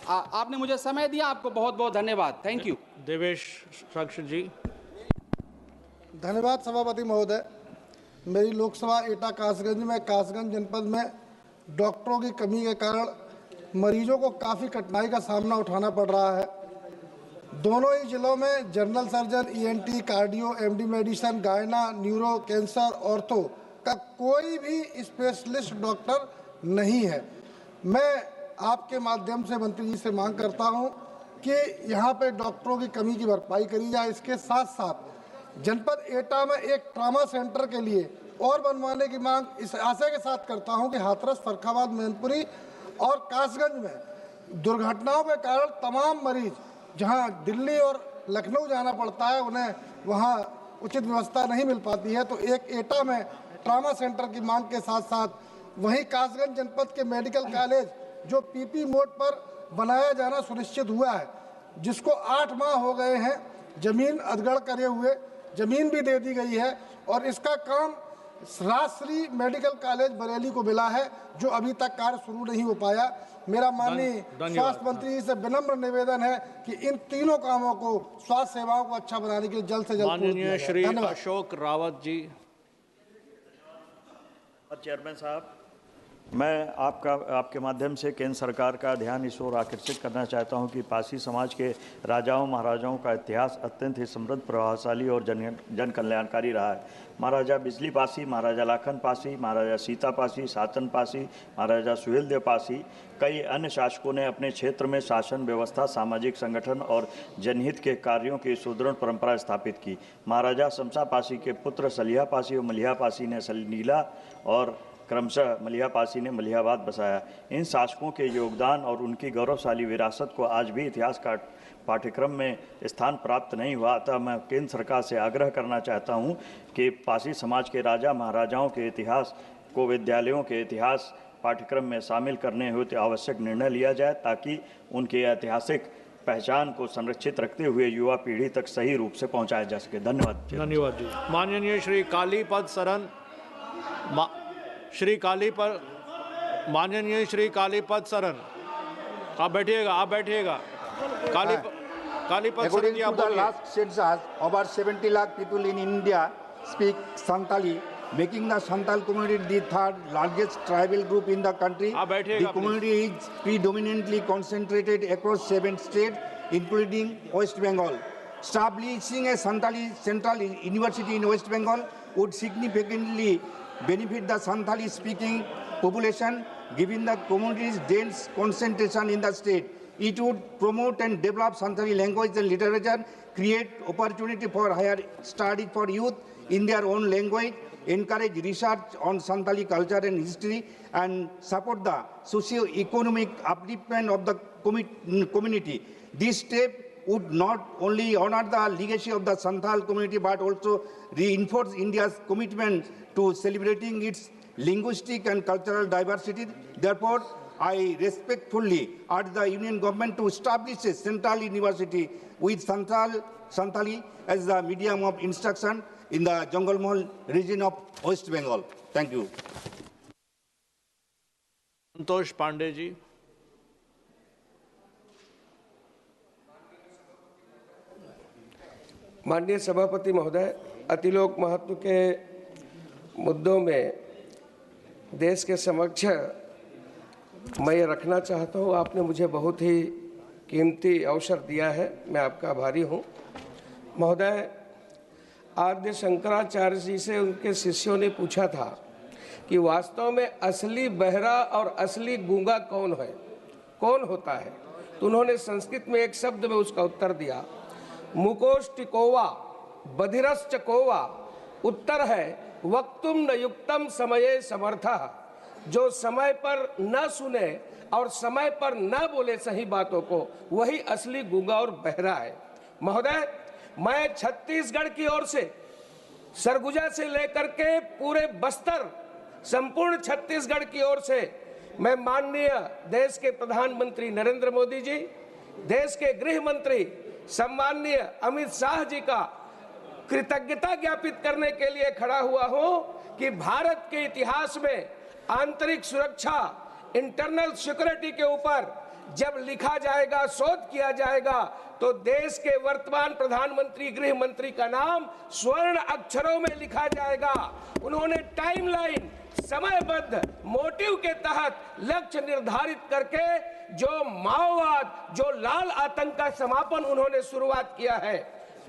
आपने मुझे समय दिया, आपको बहुत बहुत धन्यवाद। Thank you. देवेश साक्षी जी। धन्यवाद सभापति महोदय। मेरी लोकसभा एटा कासगंज में कासगंज जनपद में डॉक्टरों की कमी के कारण मरीजों को काफ़ी कठिनाई का सामना उठाना पड़ रहा है। दोनों ही जिलों में general surgeon, ENT, cardio, MD medicine, गायना, न्यूरो, कैंसर, ऑर्थो का कोई भी स्पेशलिस्ट डॉक्टर नहीं है। मैं आपके माध्यम से मंत्री जी से मांग करता हूं कि यहां पे डॉक्टरों की कमी की भरपाई करी जाए। इसके साथ साथ जनपद एटा में एक ट्रामा सेंटर के लिए और बनवाने की मांग इस आशय के साथ करता हूं कि हाथरस, फर्रुखाबाद, मैनपुरी और कासगंज में दुर्घटनाओं के कारण तमाम मरीज जहां दिल्ली और लखनऊ जाना पड़ता है, उन्हें वहां उचित व्यवस्था नहीं मिल पाती है। तो एक एटा में ट्रामा सेंटर की मांग के साथ साथ वहीं कासगंज जनपद के मेडिकल कॉलेज जो पीपी मोड पर बनाया जाना सुनिश्चित हुआ है, जिसको 8 माह हो गए हैं, जमीन अधगड़ करे हुए, जमीन भी दे दी गई है और इसका काम राजश्री मेडिकल कॉलेज बरेली को मिला है, जो अभी तक कार्य शुरू नहीं हो पाया। मेरा माननीय स्वास्थ्य मंत्री जी से विनम्र निवेदन है कि इन तीनों कामों को, स्वास्थ्य सेवाओं को अच्छा बनाने के लिए जल्द से जल्द माननीय श्री अशोक रावत जी। चेयरमैन साहब, मैं आपके माध्यम से केंद्र सरकार का ध्यान इस ओर आकर्षित करना चाहता हूं कि पासी समाज के राजाओं महाराजाओं का इतिहास अत्यंत ही समृद्ध, प्रभावशाली और जन कल्याणकारी रहा है। महाराजा बिजली पासी, महाराजा लाखन पासी, महाराजा सीता पासी, सातन पासी, महाराजा सुहेलदेव पासी, कई अन्य शासकों ने अपने क्षेत्र में शासन व्यवस्था, सामाजिक संगठन और जनहित के कार्यों की सुदृढ़ परंपरा स्थापित की। महाराजा शमशा पासी के पुत्र सलिया पासी और मलिहा पासी ने सलीला और क्रमशः मलिहा पासी ने मलिहाबाद बसाया। इन शासकों के योगदान और उनकी गौरवशाली विरासत को आज भी इतिहास का पाठ्यक्रम में स्थान प्राप्त नहीं हुआ। अतः मैं केंद्र सरकार से आग्रह करना चाहता हूं कि पासी समाज के राजा महाराजाओं के इतिहास को विद्यालयों के इतिहास पाठ्यक्रम में शामिल करने हेतु आवश्यक निर्णय लिया जाए, ताकि उनके ऐतिहासिक पहचान को संरक्षित रखते हुए युवा पीढ़ी तक सही रूप से पहुँचाया जा सके। धन्यवाद। धन्यवाद जी। माननीय श्री कालीपद सरन, माननीय श्री कालीपद सरन, आप बैठिएगा, आप बैठिएगा। कालीपद सरन जी, आप बोलिए। Last census over 70 lakh people in India speak Santali, making the Santal community the third largest tribal group in the country. The community is predominantly concentrated across 7 states, including West Bengal. Establishing a Santali Central University in West Bengal would significantly benefit the Santali speaking population, given the community's dense concentration in the state. It would promote and develop Santali language and literature, create opportunity for higher study for youth in their own language, encourage research on Santali culture and history, and support the socio-economic upliftment of the community. This step would not only honor the legacy of the Santhal community, but also reinforce India's commitment to celebrating its linguistic and cultural diversity. Therefore, I respectfully urge the Union government to establish a central university with Santali as the medium of instruction in the Jungle Mahal region of West Bengal. Thank you. Santosh Pandey ji. माननीय सभापति महोदय, अतिलोक महत्व के मुद्दों में देश के समक्ष मैं ये रखना चाहता हूँ। आपने मुझे बहुत ही कीमती अवसर दिया है, मैं आपका आभारी हूँ। महोदय, आद्य शंकराचार्य जी से उनके शिष्यों ने पूछा था कि वास्तव में असली बहरा और असली गूंगा कौन है, कौन होता है? तो उन्होंने संस्कृत में एक शब्द में उसका उत्तर दिया, मुकोष्टिकोवा बधिरश्चकोवा। उत्तर है वक्तुम न युक्तम समये समर्थः। जो समय पर न सुने और समय पर न बोले सही बातों को, वही असली गूंगा और बहरा है। महोदय, मैं छत्तीसगढ़ की ओर से सरगुजा से लेकर के पूरे बस्तर, संपूर्ण छत्तीसगढ़ की ओर से मैं माननीय देश के प्रधानमंत्री नरेंद्र मोदी जी, देश के गृह मंत्री सम्माननीय अमित शाह जी का कृतज्ञता ज्ञापित करने के लिए खड़ा हुआ हूं कि भारत के इतिहास में आंतरिक सुरक्षा, इंटरनल सिक्योरिटी के ऊपर जब लिखा जाएगा, शोध किया जाएगा, तो देश के वर्तमान प्रधानमंत्री, गृह मंत्री का नाम स्वर्ण अक्षरों में लिखा जाएगा। उन्होंने टाइमलाइन, समयबद्ध, मोटिव के तहत लक्ष्य निर्धारित करके जो माओवाद, जो लाल आतंक का समापन उन्होंने शुरुआत किया है।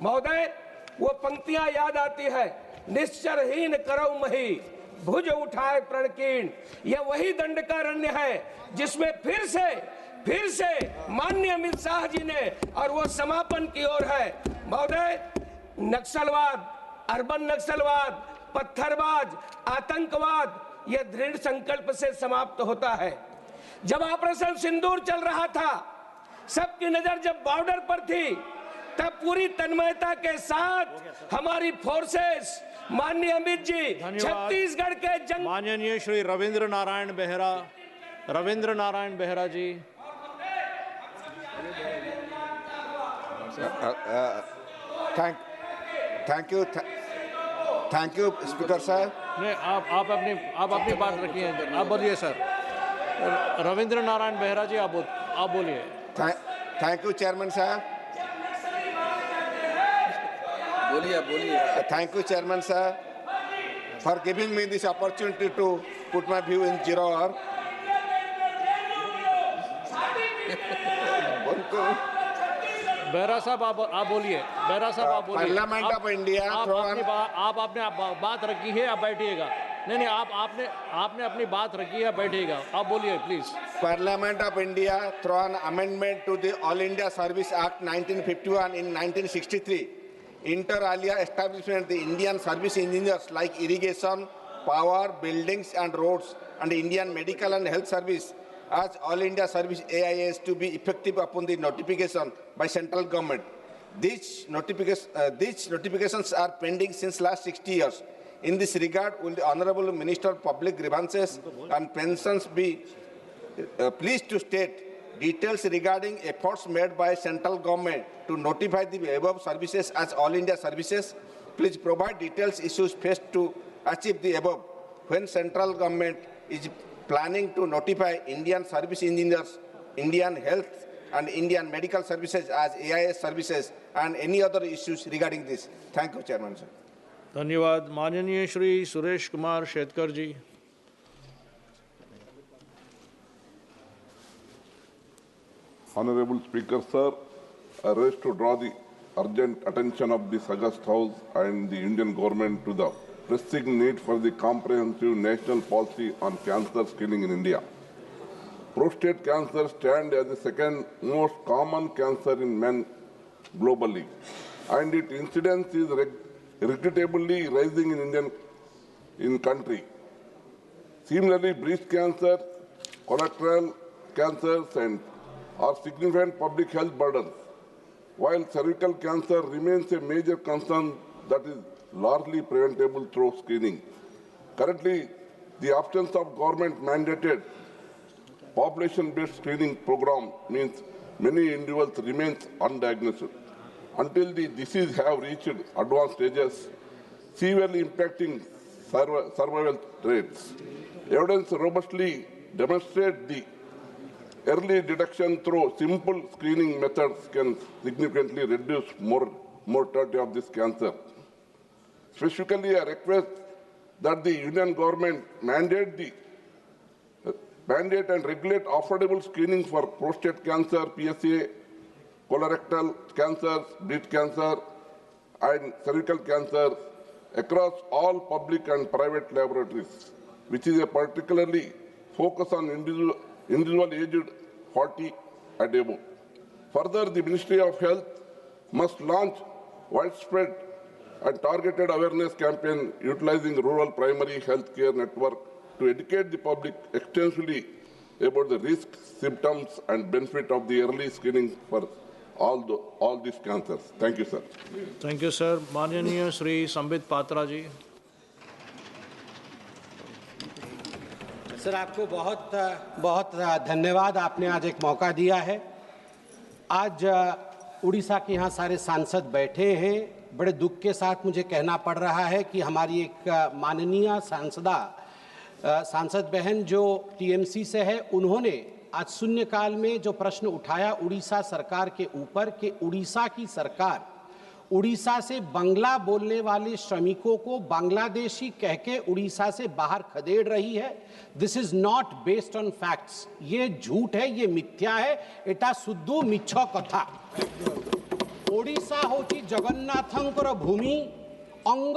महोदय, वो पंक्तियां याद आती है, निश्चरहीन करौ मही, भुज उठाए प्रणकीर्ण। यह वही दंडकारण्य है जिसमें फिर से माननीय अमित शाह जी ने, और वो समापन की ओर है। महोदय, नक्सलवाद, अर्बन नक्सलवाद, पत्थरबाज, आतंकवाद, यह दृढ़ संकल्प से समाप्त होता है। जब ऑपरेशन सिंदूर चल रहा था, सबकी नजर जब बॉर्डर पर थी, तब पूरी तन्मयता के साथ हमारी फोर्सेस, माननीय अमित जी, छत्तीसगढ़ के जंग, माननीय श्री रविंद्र नारायण बेहरा जी। थैंक यू स्पीकर साहब। नहीं, आप अपनी बात रखिए। आप बोलिए सर। रविंद्र नारायण बेहरा जी, आप बोलिए। थैंक यू चेयरमैन साहब। Thank you, Chairman sir, for giving me this opportunity to put my view in zero hour. Behera साहब, आप बोलिए। Parliament of India, आप अपने बात रखी है, आप बैठिएगा। नहीं, आपने अपनी बात रखी है, बैठिएगा। आप बोलिए please. Parliament of India through an amendment to the All India Service Act 1951 in 1963. Inter alia establishment the Indian service engineers like irrigation, power, buildings and roads, and Indian medical and health service as All India Service AIS to be effective upon the notification by central government. These notifications are pending since last 60 years. In this regard, will the Honorable Minister of Public Grievances and Pensions be pleased to state details regarding efforts made by central government to notify the above services as All India services? Please provide details issues faced to achieve the above. When central government is planning to notify Indian service engineers, Indian health and Indian medical services as AIS services, and any other issues regarding this? Thank you, Chairman sir. धन्यवाद। माननीय श्री सुरेश कुमार शेतकर जी। Honorable Speaker, sir, I wish to draw the urgent attention of this August House and the Indian government to the pressing need for the comprehensive national policy on cancer screening in India. Prostate cancer stands as the second most common cancer in men globally, and its incidence is regrettably rising in country. Similarly, breast cancer, colorectal cancers, and are significant public health burdens, while cervical cancer remains a major concern that is largely preventable through screening. Currently, the absence of government-mandated population-based screening program means many individuals remain undiagnosed until the disease have reached advanced stages, severely impacting survival rates. Evidence robustly demonstrates the early detection through simple screening methods can significantly reduce mortality of this cancer. Specifically, I request that the Union government mandate and regulate affordable screening for prostate cancer, PSA, colorectal cancers, breast cancer, and cervical cancer across all public and private laboratories, which is a particularly focus on individual aged 40 and above. Further, the Ministry of Health must launch widespread and targeted awareness campaign utilizing rural primary health care network to educate the public extensively about the risks, symptoms, and benefit of the early screening for all these cancers. Thank you, sir. Thank you, sir. माननीय श्री संबित पात्रा जी। Sir, आपको बहुत बहुत धन्यवाद। आपने आज एक मौका दिया है। आज उड़ीसा के यहाँ सारे सांसद बैठे हैं। बड़े दुख के साथ मुझे कहना पड़ रहा है कि हमारी एक माननीय सांसद बहन जो टीएमसी से है, उन्होंने आज शून्यकाल में जो प्रश्न उठाया उड़ीसा सरकार के ऊपर कि उड़ीसा की सरकार उड़ीसा से बांग्ला बोलने वाले श्रमिकों को बांग्लादेशी कह के उड़ीसा से बाहर खदेड़ रही है, this is not based on facts. ये झूठ है, ये मिथ्या है, एटा सुद्धू मिछ कथा। ओडिशा होची जगन्नाथंकर भूमि, अंग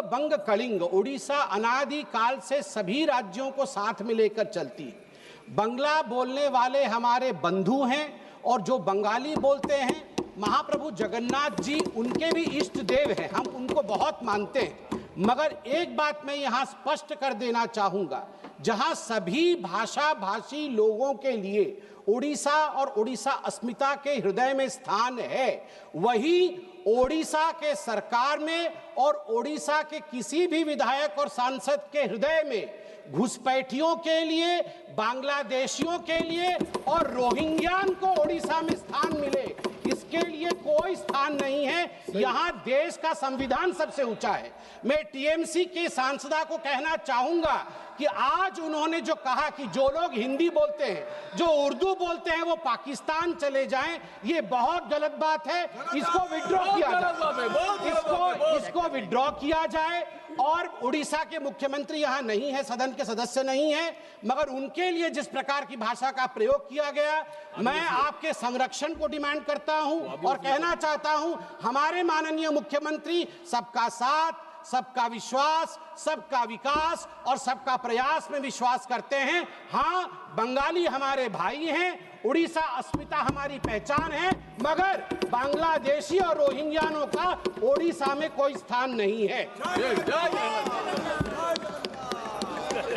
बंग कलिंग। ओडिशा अनादि काल से सभी राज्यों को साथ में लेकर चलती है। बंगला बोलने वाले हमारे बंधु हैं और जो बंगाली बोलते हैं, महाप्रभु जगन्नाथ जी उनके भी इष्ट देव हैं, हम उनको बहुत मानते हैं। मगर एक बात मैं यहाँ स्पष्ट कर देना चाहूँगा, जहाँ सभी भाषा भाषी लोगों के लिए ओडिशा और ओडिशा अस्मिता के हृदय में स्थान है, वही ओडिशा के सरकार में और ओडिशा के किसी भी विधायक और सांसद के हृदय में घुसपैठियों के लिए, बांग्लादेशियों के लिए और रोहिंग्यान को ओडिशा में स्थान मिले, इसके लिए कोई स्थान नहीं है। यहाँ देश का संविधान सबसे ऊंचा है। मैं टीएमसी के सांसदा को कहना चाहूंगा कि आज उन्होंने जो कहा कि जो लोग हिंदी बोलते हैं, जो उर्दू बोलते हैं, वो पाकिस्तान चले जाएं, ये बहुत गलत बात है। इसको विड्रॉ किया जाए, इसको विड्रॉ किया जाए। और उड़ीसा के मुख्यमंत्री यहाँ नहीं है, सदन के सदस्य नहीं है, मगर उनके लिए जिस प्रकार की भाषा का प्रयोग किया गया, मैं आपके संरक्षण को डिमांड करता हूं और कहना चाहता हूं, हमारे माननीय मुख्यमंत्री सबका साथ, सबका विश्वास, सबका विकास और सबका प्रयास में विश्वास करते हैं। हाँ, बंगाली हमारे भाई हैं, उड़ीसा अस्मिता हमारी पहचान है, मगर बांग्लादेशी और रोहिंग्यानों का ओडिशा में कोई स्थान नहीं है।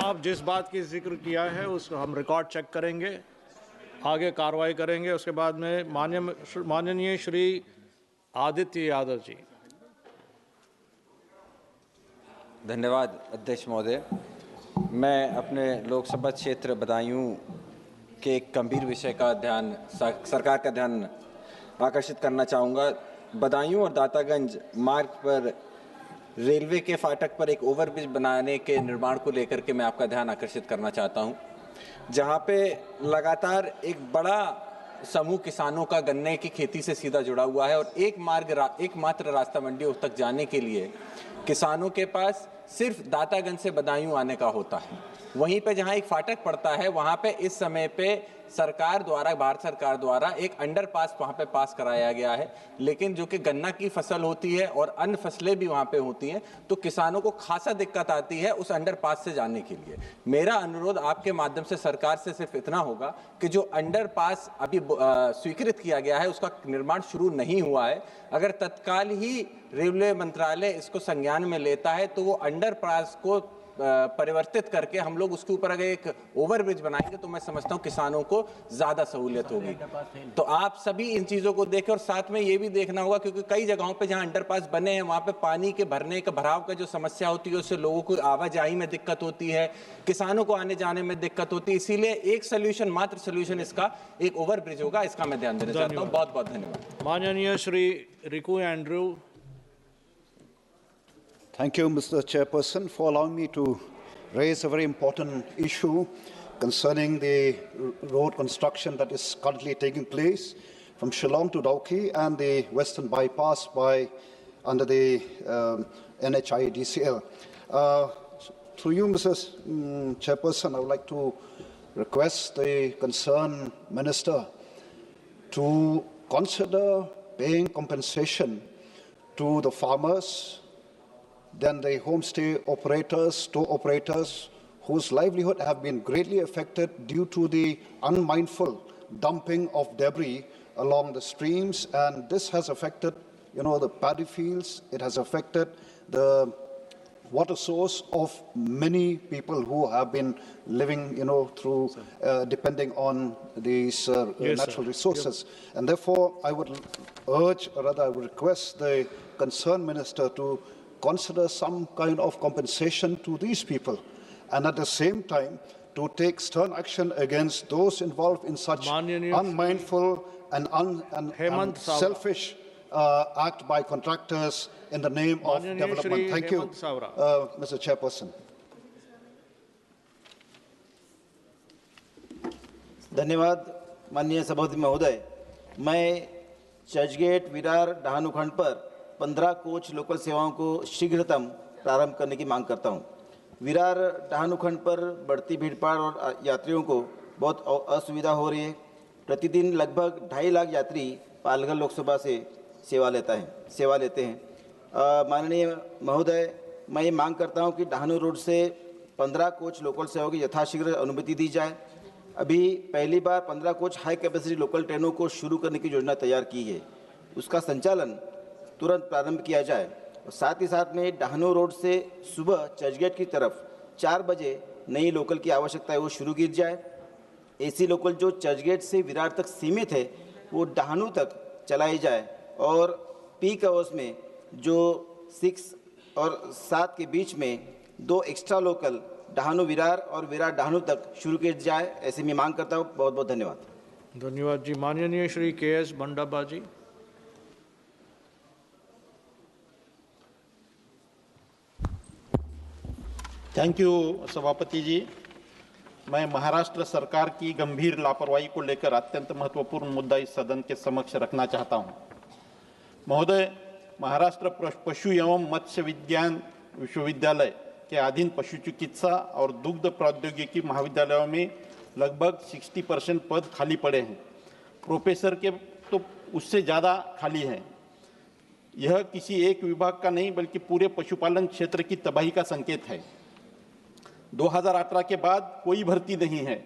आप जिस बात की जिक्र किया है उसको हम रिकॉर्ड चेक करेंगे, आगे कार्रवाई करेंगे। उसके बाद में माननीय श्री आदित्य यादव जी। धन्यवाद अध्यक्ष महोदय। मैं अपने लोकसभा क्षेत्र बदायूं के एक गंभीर विषय का ध्यान सरकार का ध्यान आकर्षित करना चाहूँगा। बदायूं और दातागंज मार्ग पर रेलवे के फाटक पर एक ओवरब्रिज बनाने के निर्माण को लेकर के मैं आपका ध्यान आकर्षित करना चाहता हूँ, जहाँ पे लगातार एक बड़ा समूह किसानों का गन्ने की खेती से सीधा जुड़ा हुआ है और एकमात्र रास्ता मंडियों तक जाने के लिए किसानों के पास सिर्फ दातागंज से बदायूं आने का होता है। वहीं पे जहां एक फाटक पड़ता है, वहां पे इस समय पे सरकार द्वारा, भारत सरकार द्वारा एक अंडरपास वहां पे पास कराया गया है, लेकिन जो कि गन्ना की फसल होती है और अन्य फसलें भी वहां पे होती हैं, तो किसानों को खासा दिक्कत आती है उस अंडरपास से जाने के लिए। मेरा अनुरोध आपके माध्यम से सरकार से सिर्फ इतना होगा कि जो अंडरपास अभी स्वीकृत किया गया है, उसका निर्माण शुरू नहीं हुआ है, अगर तत्काल ही रेलवे मंत्रालय इसको संज्ञान में लेता है तो वो अंडरपास को परिवर्तित करके हम लोग उसके ऊपर अगर एक ओवरब्रिज बनाएंगे तो मैं समझता हूं किसानों को ज्यादा सहूलियत होगी। तो आप सभी इन चीजों को देखें और साथ में ये भी देखना होगा, क्योंकि कई जगहों पे जहां अंडरपास बने हैं वहां पे पानी के भरने का, भराव का जो समस्या होती है उससे लोगों को आवाजाही में दिक्कत होती है, किसानों को आने जाने में दिक्कत होती है। इसीलिए एक सोल्यूशन, मात्र सोल्यूशन इसका एक ओवरब्रिज होगा। इसका मैं ध्यान देना चाहता हूँ। बहुत बहुत धन्यवाद। माननीय Shri Riku Andrew. Thank you, Mr. Chairperson, for allowing me to raise a very important issue concerning the road construction that is currently taking place from Shillong to Dauki and the western bypass under the NHIDCL. Through you, Mrs. Chairperson, I would like to request the concerned minister to consider paying compensation to the farmers, then the homestay operators, store operators, whose livelihood have been greatly affected due to the unmindful dumping of debris along the streams. And this has affected, the paddy fields. It has affected the water source of many people who have been living, through depending on these natural resources. And therefore, I would urge, or rather I would request the concerned minister to consider some kind of compensation to these people, and at the same time to take stern action against those involved in such unmindful and selfish act by contractors in the name of development. Thank you, Mr. Chairperson. धन्यवाद माननीय सभापति महोदय। मैं चर्चगेट विरार डहाणू खंड पर 15 coach local सेवाओं को शीघ्रतम प्रारंभ करने की मांग करता हूं। विरार डहाणू खंड पर बढ़ती भीड़भाड़ और यात्रियों को बहुत असुविधा हो रही है। प्रतिदिन लगभग 2.5 लाख यात्री पालघर लोकसभा से सेवा लेते हैं। माननीय महोदय, मैं ये मांग करता हूं कि डहाणू रोड से 15 कोच लोकल सेवाओं की यथाशीघ्र अनुमति दी जाए। अभी पहली बार 15 कोच हाई कैपेसिटी लोकल ट्रेनों को शुरू करने की योजना तैयार की है, उसका संचालन तुरंत प्रारंभ किया जाए। और साथ ही साथ में डहाणू रोड से सुबह चर्चगेट की तरफ 4 बजे नई लोकल की आवश्यकता है वो शुरू की जाए। एसी लोकल जो चर्चगेट से विरार तक सीमित है वो डहाणू तक चलाई जाए और पीक आवर्स में जो 6 और 7 के बीच में 2 एक्स्ट्रा लोकल डहाणू विरार और विरार डहाणू तक शुरू की जाए, ऐसे मैं मांग करता हूँ। बहुत बहुत धन्यवाद। धन्यवाद जी। माननीय Shri KS Bandaba ji. Thank you सभापति जी। मैं महाराष्ट्र सरकार की गंभीर लापरवाही को लेकर अत्यंत महत्वपूर्ण मुद्दा इस सदन के समक्ष रखना चाहता हूं। महोदय, महाराष्ट्र पशु एवं मत्स्य विज्ञान विश्वविद्यालय के अधीन पशु चिकित्सा और दुग्ध प्रौद्योगिकी महाविद्यालयों में लगभग 60% पद खाली पड़े हैं। प्रोफेसर के तो उससे ज़्यादा खाली हैं। यह किसी एक विभाग का नहीं बल्कि पूरे पशुपालन क्षेत्र की तबाही का संकेत है। 2018 के बाद कोई भर्ती नहीं है,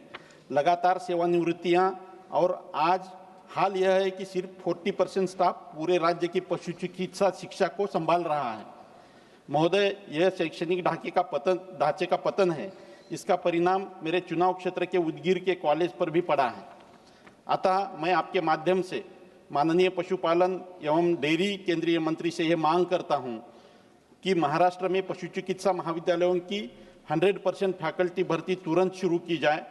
लगातार सेवानिवृत्तियां, और आज हाल यह है कि सिर्फ 40% स्टाफ पूरे राज्य की पशु चिकित्सा शिक्षा को संभाल रहा है। महोदय, यह शैक्षणिक ढांचे का पतन है। इसका परिणाम मेरे चुनाव क्षेत्र के उदगीर के कॉलेज पर भी पड़ा है। अतः मैं आपके माध्यम से माननीय पशुपालन एवं डेयरी केंद्रीय मंत्री से यह मांग करता हूं कि महाराष्ट्र में पशु चिकित्सा महाविद्यालयों की 100% फैकल्टी भर्ती तुरंत शुरू की जाए।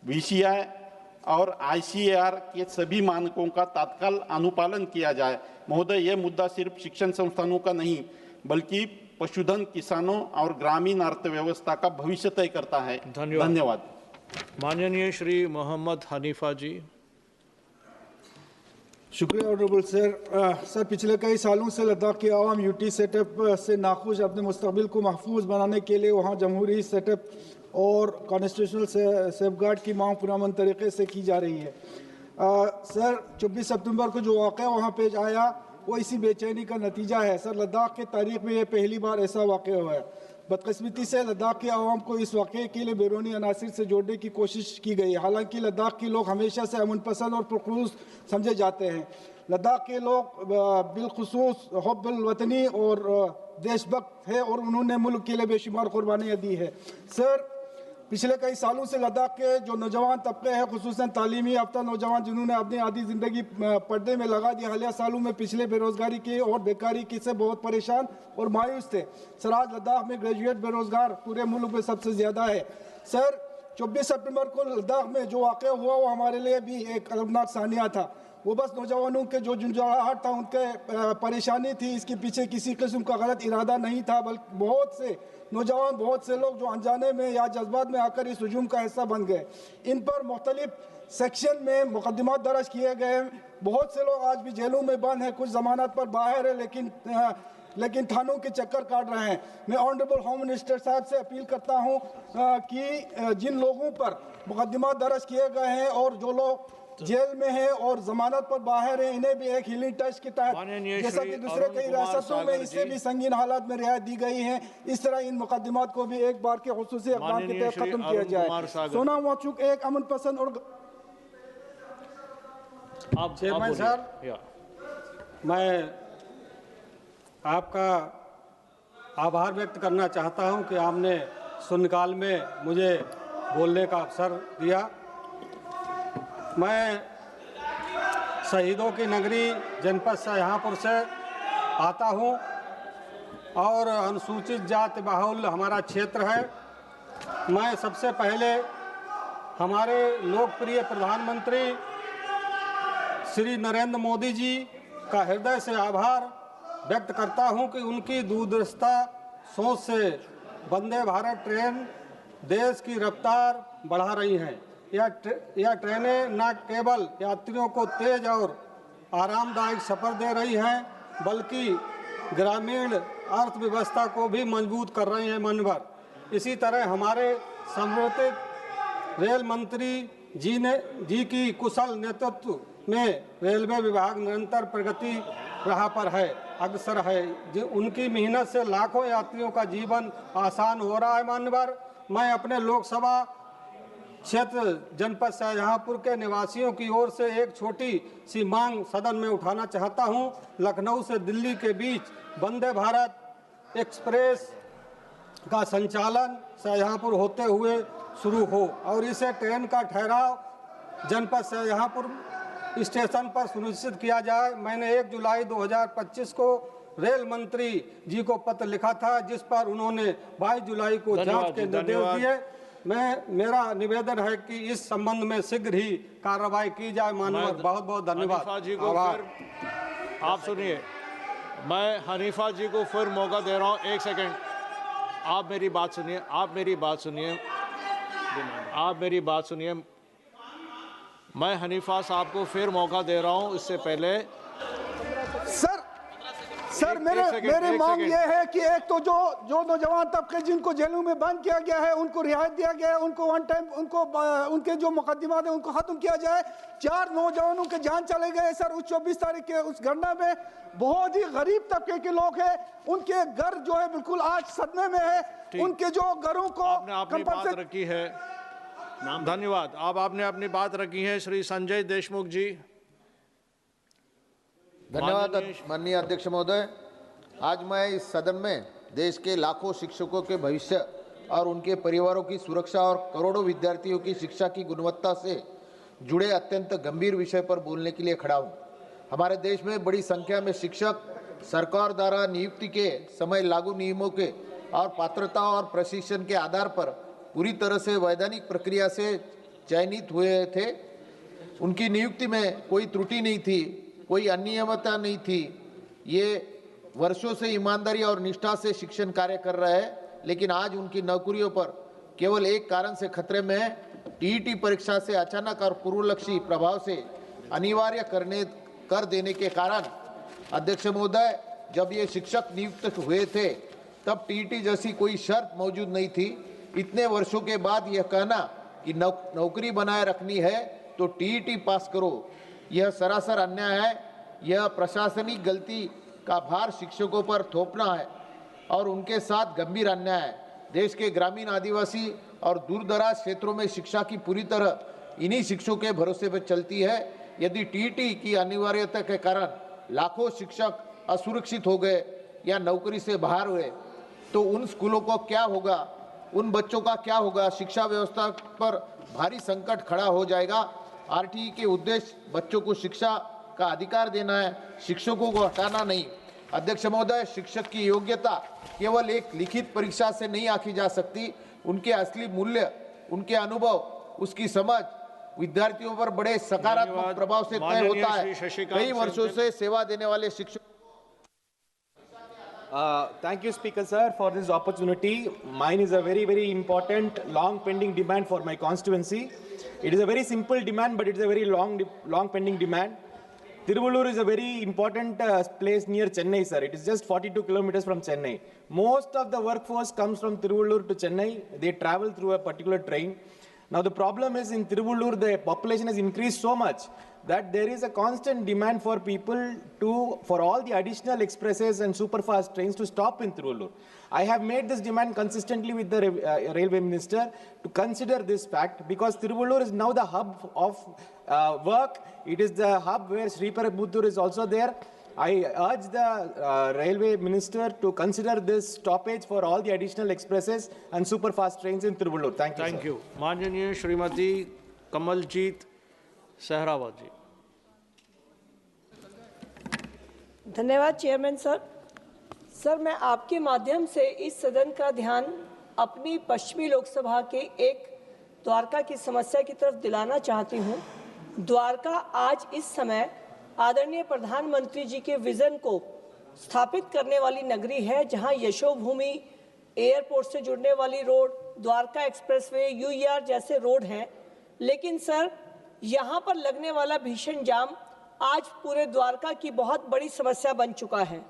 VCI और ICAR के सभी मानकों का तत्काल अनुपालन किया जाए। महोदय, यह मुद्दा सिर्फ शिक्षण संस्थानों का नहीं बल्कि पशुधन, किसानों और ग्रामीण अर्थव्यवस्था का भविष्य तय करता है। धन्यवाद। माननीय श्री मोहम्मद हनीफा जी। शुक्रिया ऑनरेबल सर। सर, पिछले कई सालों से लद्दाख की आवाम यूटी सेटअप से नाखुश, अपने मुस्तकबिल को महफूज बनाने के लिए वहाँ जमहूरी सेटअप और कॉन्स्टिट्यूशनल सेफगार्ड की मांग पुरअमन तरीके से की जा रही है। सर, 24 सितंबर को जो वाक़या वहाँ पेश आया वो इसी बेचैनी का नतीजा है। सर, लद्दाख की तारीख में यह पहली बार ऐसा वाक़या हुआ है। बदकिस्मती से लद्दाख के आवाम को इस वाक़े के लिए बैरूनी अनासिर से जोड़ने की कोशिश की गई। हालांकि लद्दाख के लोग हमेशा से अमन पसंद और पुरखलूस समझे जाते हैं। लद्दाख के लोग बिलखुसूस हुब्बुल वतनी और देशभक्त है और उन्होंने मुल्क के लिए बेशुमार कुर्बानियाँ दी है। सर, पिछले कई सालों से लद्दाख के जो नौजवान तबके हैं, खुसूसन तालीमी याफ्ता नौजवान जिन्होंने अपनी आधी ज़िंदगी पर्दे में लगा दी, हालिया सालों में पिछले बेरोज़गारी के और बेकारी की से बहुत परेशान और मायूस थे। सर, आज लद्दाख में ग्रेजुएट बेरोज़गार पूरे मुल्क में सबसे ज़्यादा है। सर, 24 सितंबर को लद्दाख में जो वाक़या हुआ वो हमारे लिए भी एक अलगनाक सानिया था। वो बस नौजवानों के जो झुंझुनाहट था, उनके परेशानी थी। इसके पीछे किसी किस्म का गलत इरादा नहीं था, बल्कि बहुत से नौजवान, बहुत से लोग जो अनजाने में या जज्बात में आकर इस हुजूम का हिस्सा बन गए। इन पर मुख्तलिफ सेक्शन में मुकदमा दर्ज किए गए। बहुत से लोग आज भी जेलों में बंद हैं, कुछ जमानत पर बाहर है, लेकिन थानों के चक्कर काट रहे हैं। मैं ऑनरेबल होम मिनिस्टर साहब से अपील करता हूं कि जिन लोगों पर मुकदमा दर्ज किए गए हैं और जो लोग जेल में हैं और जमानत पर बाहर हैं, इन्हें भी एक हीलिंग टच की तहत, जैसा कि दूसरे कई रियासतों में इससे भी संगीन हालात में रियायत दी गई है, इस तरह इन मुकदमात को भी एक बार के खुसूसी अक़दाम के तहत खत्म किया जाए। सोना वाचुक एक अमन पसंद और चेयरमैन सर, मैं आपका आभार व्यक्त करना चाहता हूं कि आपने शून्यकाल में मुझे बोलने का अवसर दिया। मैं शहीदों की नगरी जनपद शाहजहाँपुर से आता हूं और अनुसूचित जाति बाहुल हमारा क्षेत्र है। मैं सबसे पहले हमारे लोकप्रिय प्रधानमंत्री श्री नरेंद्र मोदी जी का हृदय से आभार व्यक्त करता हूं कि उनकी दूरदर्शिता सोच से वंदे भारत ट्रेन देश की रफ्तार बढ़ा रही है। यह ट्रेनें न केवल यात्रियों को तेज और आरामदायक सफ़र दे रही हैं, बल्कि ग्रामीण अर्थव्यवस्था को भी मजबूत कर रही हैं मन भर। इसी तरह हमारे संबोधित रेल मंत्री जी की कुशल नेतृत्व में रेलवे विभाग निरंतर प्रगति राह पर है, अग्रसर है। उनकी मेहनत से लाखों यात्रियों का जीवन आसान हो रहा है मन भर। मैं अपने लोकसभा क्षेत्र जनपद शाहजहांपुर के निवासियों की ओर से एक छोटी सी मांग सदन में उठाना चाहता हूं। लखनऊ से दिल्ली के बीच वंदे भारत एक्सप्रेस का संचालन शाहजहांपुर होते हुए शुरू हो और इसे ट्रेन का ठहराव जनपद शाहजहांपुर स्टेशन पर सुनिश्चित किया जाए। मैंने 1 जुलाई 2025 को रेल मंत्री जी को पत्र लिखा था, जिस पर उन्होंने 22 जुलाई को जांच के निर्देश दिए। मेरा निवेदन है कि इस संबंध में शीघ्र ही कार्रवाई की जाए। माननीय, बहुत बहुत धन्यवाद। जी को आप सुनिए, मैं हनीफा जी को फिर मौका दे रहा हूँ। एक सेकंड, आप मेरी बात सुनिए, आप मेरी बात सुनिए। मैं हनीफा साहब को फिर मौका दे रहा हूँ। इससे पहले सर मेरी मांग ये है कि एक तो जो नौजवान तबके जिनको जेलों में बंद किया गया है उनको रिहायत दिया गया है, उनको वन टाइम उनके जो मुकदमात है उनको खत्म किया जाए। 4 नौजवानों के जान चले गए सर उस 24 तारीख के उस घटना में। बहुत ही गरीब तबके के लोग हैं, उनके घर जो है बिल्कुल आज सदमे में है। उनके जो घरों को आपने बात रखी है, धन्यवाद। आपने अपनी बात रखी है। श्री संजय देशमुख जी। धन्यवाद माननीय अध्यक्ष महोदय। आज मैं इस सदन में देश के लाखों शिक्षकों के भविष्य और उनके परिवारों की सुरक्षा और करोड़ों विद्यार्थियों की शिक्षा की गुणवत्ता से जुड़े अत्यंत गंभीर विषय पर बोलने के लिए खड़ा हूँ। हमारे देश में बड़ी संख्या में शिक्षक सरकार द्वारा नियुक्ति के समय लागू नियमों के और पात्रता और प्रशिक्षण के आधार पर पूरी तरह से वैधानिक प्रक्रिया से चयनित हुए थे। उनकी नियुक्ति में कोई त्रुटि नहीं थी, कोई अनियमितता नहीं थी। ये वर्षों से ईमानदारी और निष्ठा से शिक्षण कार्य कर रहे हैं, लेकिन आज उनकी नौकरियों पर केवल एक कारण से खतरे में है। टीईटी परीक्षा से अचानक और पूर्वलक्षी प्रभाव से अनिवार्य कर देने के कारण अध्यक्ष महोदय, जब ये शिक्षक नियुक्त हुए थे तब टीईटी जैसी कोई शर्त मौजूद नहीं थी। इतने वर्षों के बाद यह कहना कि नौकरी बनाए रखनी है तो टीईटी पास करो, यह सरासर अन्याय है। यह प्रशासनिक गलती का भार शिक्षकों पर थोपना है और उनके साथ गंभीर अन्याय है। देश के ग्रामीण, आदिवासी और दूरदराज क्षेत्रों में शिक्षा की पूरी तरह इन्हीं शिक्षकों के भरोसे पर चलती है। यदि टीईटी की अनिवार्यता के कारण लाखों शिक्षक असुरक्षित हो गए या नौकरी से बाहर हुए तो उन स्कूलों को क्या होगा, उन बच्चों का क्या होगा? शिक्षा व्यवस्था पर भारी संकट खड़ा हो जाएगा। आरटीई के उद्देश्य बच्चों को शिक्षा का अधिकार देना है, शिक्षकों को हटाना नहीं। अध्यक्ष महोदय, शिक्षक की योग्यता केवल एक लिखित परीक्षा से नहीं आंकी जा सकती। उनके असली मूल्य, उनके अनुभव, उसकी समझ विद्यार्थियों पर बड़े सकारात्मक प्रभाव से तय होता है। कई वर्षों से सेवा देने वाले शिक्षक। Thank you, Speaker sir, for this opportunity. Mine is a very important, long pending demand for my constituency. It is a very simple demand, but it is a very long pending demand. Tiruvallur is a very important place near Chennai, sir. It is just 42 kilometers from Chennai. Most of the workforce comes from Tiruvallur to Chennai. They travel through a particular train. Now the problem is in Tiruvallur, the population has increased so much that there is a constant demand for people for all the additional expresses and superfast trains to stop in Tiruvallur. I have made this demand consistently with the railway minister to consider this fact, because Tiruvallur is now the hub of work. It is the hub where Sriperumbudur is also there. I urge the railway minister to consider this stoppage for all the additional expresses and superfast trains in Tiruvallur. Thank you. Thank you. माननीय श्रीमती कमलजीत सहरावत जी। धन्यवाद chairman sir. Sir, मैं आपके माध्यम से इस सदन का ध्यान अपनी पश्चिमी लोकसभा के एक द्वारका की समस्या की तरफ दिलाना चाहती हूँ। द्वारका आज इस समय आदरणीय प्रधानमंत्री जी के विजन को स्थापित करने वाली नगरी है, जहां यशोभूमि, एयरपोर्ट से जुड़ने वाली रोड, द्वारका एक्सप्रेसवे, यूईआर जैसे रोड हैं। लेकिन सर यहाँ पर लगने वाला भीषण जाम आज पूरे द्वारका की बहुत बड़ी समस्या बन चुका है।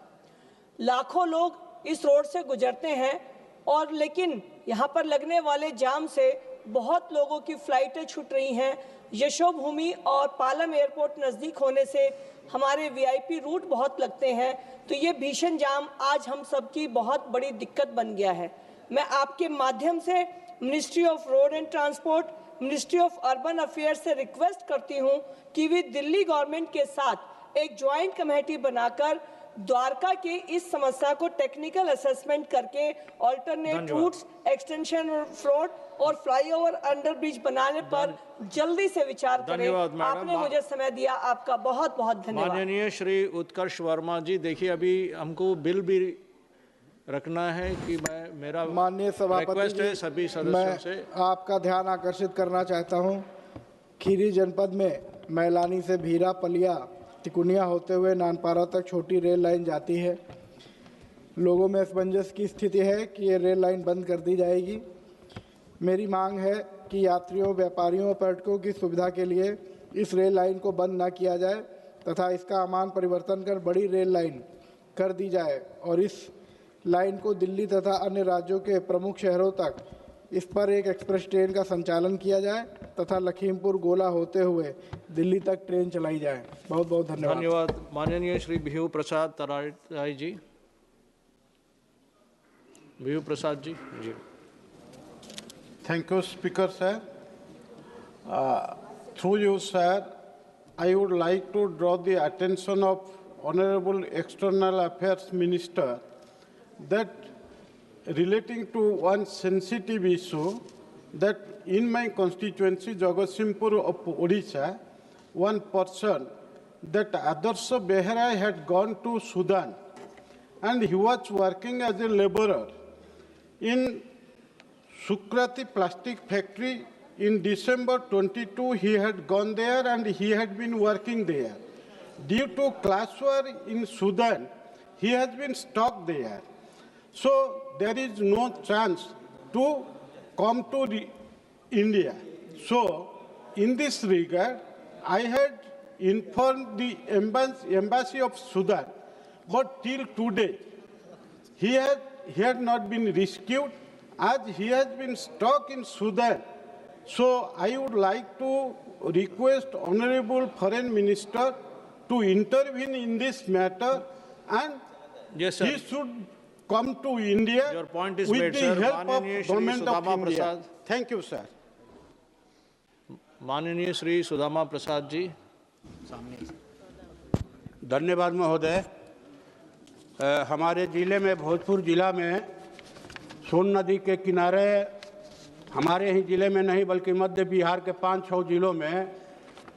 लाखों लोग इस रोड से गुजरते हैं और लेकिन यहाँ पर लगने वाले जाम से बहुत लोगों की फ्लाइटें छूट रही हैं। यशोभूमि और पालम एयरपोर्ट नज़दीक होने से हमारे वीआईपी रूट बहुत लगते हैं, तो ये भीषण जाम आज हम सबकी बहुत बड़ी दिक्कत बन गया है। मैं आपके माध्यम से ministry of road and transport, ministry of urban affairs से रिक्वेस्ट करती हूँ कि वे दिल्ली गवर्नमेंट के साथ एक ज्वाइंट कमेटी बनाकर द्वारका के इस समस्या को टेक्निकल असेसमेंट करके ऑल्टरनेट रूट्स, एक्सटेंशन रोड और फ्लाईओवर अंडरब्रिज बनाने पर जल्दी से विचार करें। आपने मुझे समय दिया, आपका बहुत बहुत धन्यवाद। माननीय श्री उत्कर्ष वर्मा जी, देखिए अभी हमको बिल भी रखना है कि मेरा माननीय सभापति रिक्वेस्ट है सभी सदस्यों से। आपका ध्यान आकर्षित करना चाहता हूं, खीरी जनपद में मैलानी से भीरा पलिया तिकुनिया होते हुए नानपारा तक छोटी रेल लाइन जाती है। लोगों में असमंजस की स्थिति है कि ये रेल लाइन बंद कर दी जाएगी। मेरी मांग है कि यात्रियों, व्यापारियों और पर्यटकों की सुविधा के लिए इस रेल लाइन को बंद न किया जाए तथा इसका अमान परिवर्तन कर बड़ी रेल लाइन कर दी जाए और इस लाइन को दिल्ली तथा अन्य राज्यों के प्रमुख शहरों तक इस पर एक एक्सप्रेस ट्रेन का संचालन किया जाए तथा लखीमपुर गोला होते हुए दिल्ली तक ट्रेन चलाई जाए। बहुत बहुत धन्यवाद। धन्यवाद। माननीय श्री भिऊ प्रसाद तराई जी। भिऊ प्रसाद जी। जी। Thank you, Speaker, sir. Through you, sir, I would like to draw the attention of Honorable External Affairs Minister that relating to one sensitive issue that in my constituency, Jagatsinghpur of Odisha, one person that Adarsha Behra had gone to Sudan and he was working as a laborer in Sukrati plastic factory. In December 22, he had gone there and he had been working there. Due to class war in Sudan, he has been stuck there. So there is no chance to come to India. So in this regard, I had informed the embassy of Sudan, but till today, he had not been rescued as he has been stuck in Sudan. So I would like to request Honorable Foreign Minister to intervene in this matter and yes, sir. He should come to India. Your point is with made, the sir. help of Maananiya Shri Government of Sudama India. Prasad. Thank you, sir. माननीय श्री सुदामा प्रसाद जी। धन्यवाद महोदय। हमारे जिले में, भोजपुर जिला में सोन नदी के किनारे, हमारे ही जिले में नहीं बल्कि मध्य बिहार के 5-6 जिलों में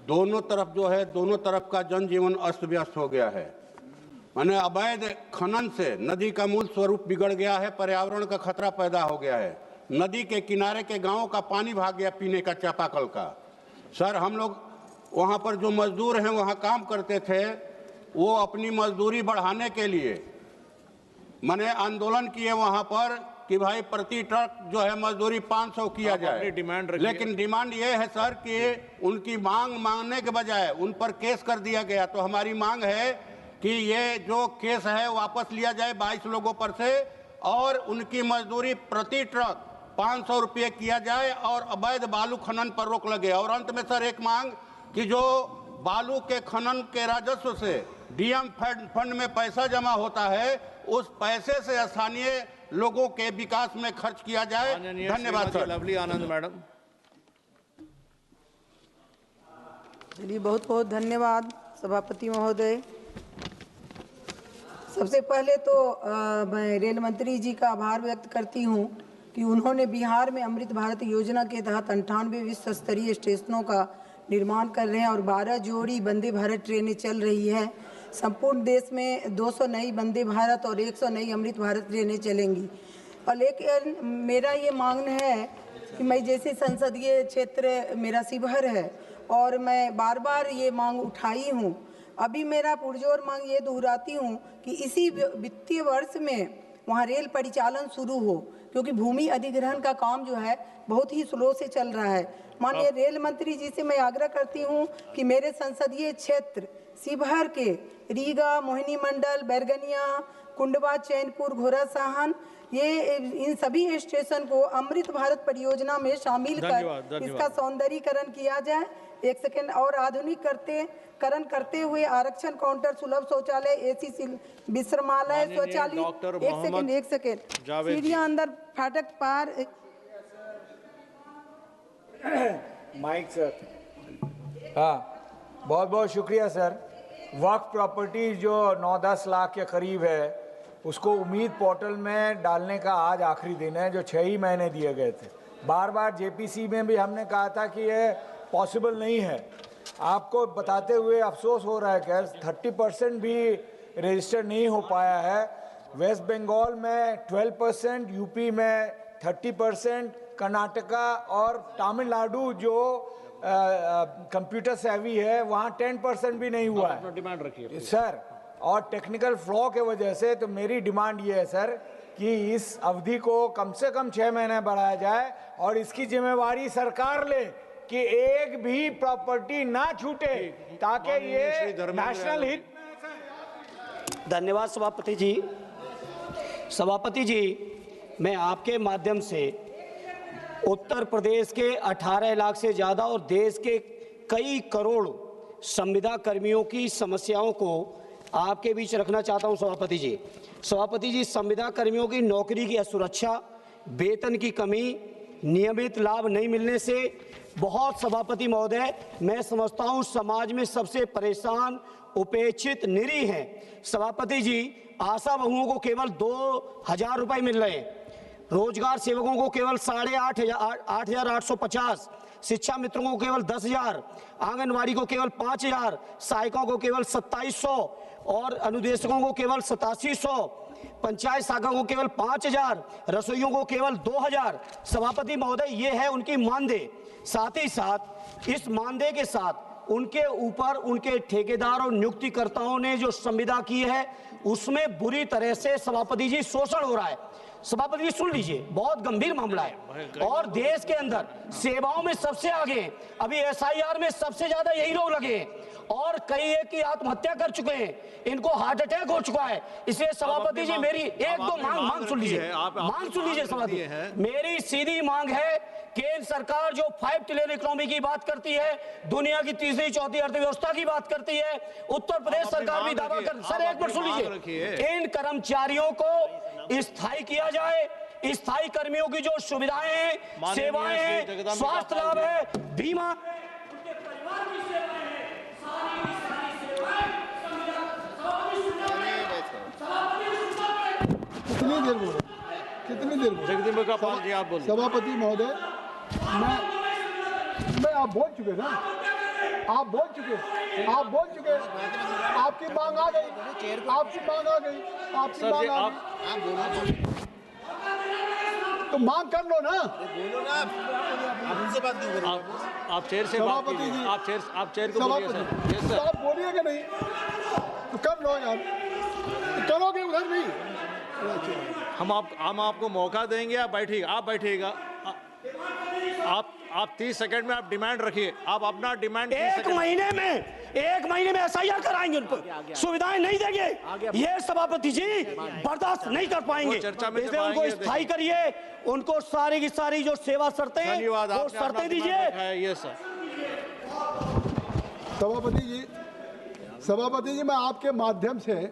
दोनों तरफ जो है, दोनों तरफ का जनजीवन अस्त व्यस्त हो गया है। माने अवैध खनन से नदी का मूल स्वरूप बिगड़ गया है, पर्यावरण का खतरा पैदा हो गया है। नदी के किनारे के गांवों का पानी भाग गया पीने का, चापाकल का। सर, हम लोग वहां पर जो मजदूर हैं वहां काम करते थे, वो अपनी मजदूरी बढ़ाने के लिए माने आंदोलन किए वहां पर कि भाई प्रति ट्रक जो है मजदूरी 500 किया जाए। लेकिन डिमांड ये है सर कि उनकी मांग मांगने के बजाय उन पर केस कर दिया गया। तो हमारी मांग है कि ये जो केस है वापस लिया जाए 22 लोगों पर से और उनकी मजदूरी प्रति ट्रक 500 रुपये किया जाए और अवैध बालू खनन पर रोक लगे। और अंत में सर एक मांग कि जो बालू के खनन के राजस्व से डीएम फंड में पैसा जमा होता है, उस पैसे से स्थानीय लोगों के विकास में खर्च किया जाए। धन्यवाद सर। लवली आनंद मैडम। चलिए, बहुत बहुत धन्यवाद सभापति महोदय। सबसे पहले तो मैं रेल मंत्री जी का आभार व्यक्त करती हूँ कि उन्होंने बिहार में अमृत भारत योजना के तहत 98 विश्व स्तरीय स्टेशनों का निर्माण कर रहे हैं और 12 जोड़ी वंदे भारत ट्रेनें चल रही है। संपूर्ण देश में 200 नई वंदे भारत और 100 नई अमृत भारत ट्रेनें चलेंगी। और लेकिन मेरा ये मांग है कि मैं जैसे संसदीय क्षेत्र मेरा शिवहर है और मैं बार बार ये मांग उठाई हूँ। अभी मेरा पुरजोर मांग ये दोहराती हूँ कि इसी वित्तीय वर्ष में वहाँ रेल परिचालन शुरू हो, क्योंकि भूमि अधिग्रहण का काम जो है बहुत ही स्लो से चल रहा है। माननीय रेल मंत्री जी से मैं आग्रह करती हूँ कि मेरे संसदीय क्षेत्र शिवहर के रीगा, मोहिनी मंडल, बैरगनिया, कुंडवा, चैनपुर, घोड़ासहन, ये इन सभी स्टेशन को अमृत भारत परियोजना में शामिल कर इसका सौंदर्यीकरण किया जाए। 1 सेकंड और आधुनिकीकरण करते हुए आरक्षण काउंटर, सुलभ शौचालय, एसी विश्रामालय, शौचालय, 1 सेकंड सीढ़ियां अंदर, फाटक पार। Mic sir. हाँ, बहुत बहुत शुक्रिया सर। वक्फ प्रॉपर्टी जो 9-10 लाख के करीब है, उसको उम्मीद पोर्टल में डालने का आज आखिरी दिन है, जो 6 ही महीने दिए गए थे। बार बार जेपीसी में भी हमने कहा था कि ये पॉसिबल नहीं है। आपको बताते हुए अफसोस हो रहा है कि 30% भी रजिस्टर नहीं हो पाया है। वेस्ट बंगाल में 12%, यूपी में 30%, कर्नाटका और तमिलनाडु जो कंप्यूटर सेवी है वहाँ 10% भी नहीं हुआ है। डिमांड रखिए सर, और टेक्निकल फ्लॉ के वजह से तो मेरी डिमांड ये है सर कि इस अवधि को कम से कम 6 महीने बढ़ाया जाए और इसकी जिम्मेवारी सरकार ले कि एक भी प्रॉपर्टी ना छूटे, ताकि ये नेशनल हित। धन्यवाद सभापति जी। सभापति जी, मैं आपके माध्यम से उत्तर प्रदेश के 18 लाख से ज़्यादा और देश के कई करोड़ संविदा कर्मियों की समस्याओं को आपके बीच रखना चाहता हूं सभापति जी। सभापति जी, संविदा कर्मियों की नौकरी की असुरक्षा, वेतन की कमी, नियमित लाभ नहीं मिलने से बहुत सभापति महोदय मैं समझता हूं समाज में सबसे परेशान, उपेक्षित, निरीह हैं। सभापति जी, आशा बहुओं को केवल 2,000 रुपये मिल रहे हैं, रोजगार सेवकों को केवल 8,850, शिक्षा मित्रों को केवल 10,000, आंगनवाड़ी को केवल 5,000, सहायकों को केवल 2,700 और अनुदेशकों को केवल 8700, पंचायत शाखा को केवल 5,000, रसोइयों को केवल 2,000। सभापति महोदय, ये है उनकी मानदेय। साथ ही साथ इस मानदेय के साथ उनके ऊपर उनके ठेकेदार और नियुक्तिकर्ताओं ने जो संविदा की है उसमें बुरी तरह से सभापति जी शोषण हो रहा है। सभापति जी सुन लीजिए, बहुत गंभीर मामला है और देश के अंदर सेवाओं में सबसे आगे हैं। अभी SIR में सबसे ज्यादा यही लोग लगे हैं और कई एक की आत्महत्या कर चुके हैं, इनको हार्ट अटैक हो चुका है। इसलिए सभापति जी मेरी एक दो मांग सुन लीजिए, मांग सुन लीजिए सभापति। मेरी सीधी मांग है, केंद्र सरकार जो 5 ट्रिलियन इकोनॉमी की बात करती है, दुनिया की तीसरी चौथी अर्थव्यवस्था की बात करती है, उत्तर प्रदेश सरकार भी दावा कर। सर एक मिनट सुन लीजिए, इन कर्मचारियों को स्थायी किया जाए। स्थायी कर्मियों की जो सुविधाएं हैं, सेवाएं हैं, स्वास्थ्य लाभ है, बीमा, कितनी देर बोले, कितनी देर बोले? जगदीप पाल जी आप बोलिए। सभापति महोदय, मैं आप बोल चुके ना, आप बोल चुके, आपकी मांग आ गई, आपकी मांग आ गई, आपकी मांग आ गई, तो मांग कर लो ना, बोलो ना, आप उनसे बात क्यों करो? आप चेयर से बात कीजिए, आप चेयर को बोलिए सर। तो आप बोलिए कि नहीं, तो कर लो यार, तो करोगे उधर नहीं। हम आपको मौका देंगे, आप बैठिएगा। आप 30 सेकंड में आप डिमांड रखिए, आप अपना डिमांड एक महीने में SIR कराएंगे, उनको सुविधाएं नहीं देंगे, ये सभापति जी बर्दाश्त नहीं कर पाएंगे। इसलिए उनको स्थायी करिए, उनको सारी की सारी जो सेवा शर्तें हैं वो शर्तें दीजिए। ये सर। सभापति जी, मैं आपके माध्यम से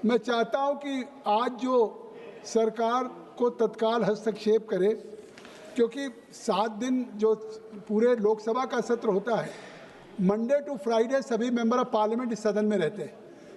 मैं चाहता हूं कि आज जो सरकार को तत्काल हस्तक्षेप करे, क्योंकि 7 दिन जो पूरे लोकसभा का सत्र होता है, मंडे टू फ्राइडे सभी मेंबर ऑफ पार्लियामेंट इस सदन में रहते हैं।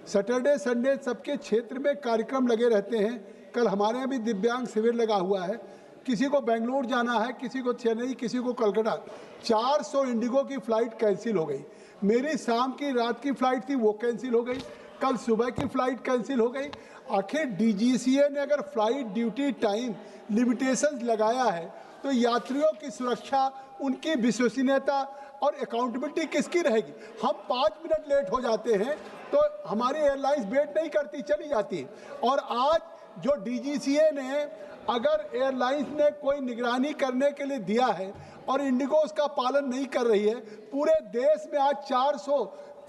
सैटरडे संडे सबके क्षेत्र में कार्यक्रम लगे रहते हैं। कल हमारे यहाँ भी दिव्यांग शिविर लगा हुआ है, किसी को बेंगलुरु जाना है, किसी को चेन्नई, किसी को कलकत्ता। 400 इंडिगो की फ़्लाइट कैंसिल हो गई। मेरी शाम की रात की फ़्लाइट थी, वो कैंसिल हो गई। कल सुबह की फ़्लाइट कैंसिल हो गई। आखिर DGCA ने अगर फ़्लाइट ड्यूटी टाइम लिमिटेशंस लगाया है तो यात्रियों की सुरक्षा, उनकी विश्वसनीयता और अकाउंटेबिलिटी किसकी रहेगी? हम 5 मिनट लेट हो जाते हैं तो हमारी एयरलाइंस वेट नहीं करती, चली जाती है। और आज जो DGCA ने अगर एयरलाइंस ने कोई निगरानी करने के लिए दिया है और इंडिगो उसका पालन नहीं कर रही है, पूरे देश में आज 400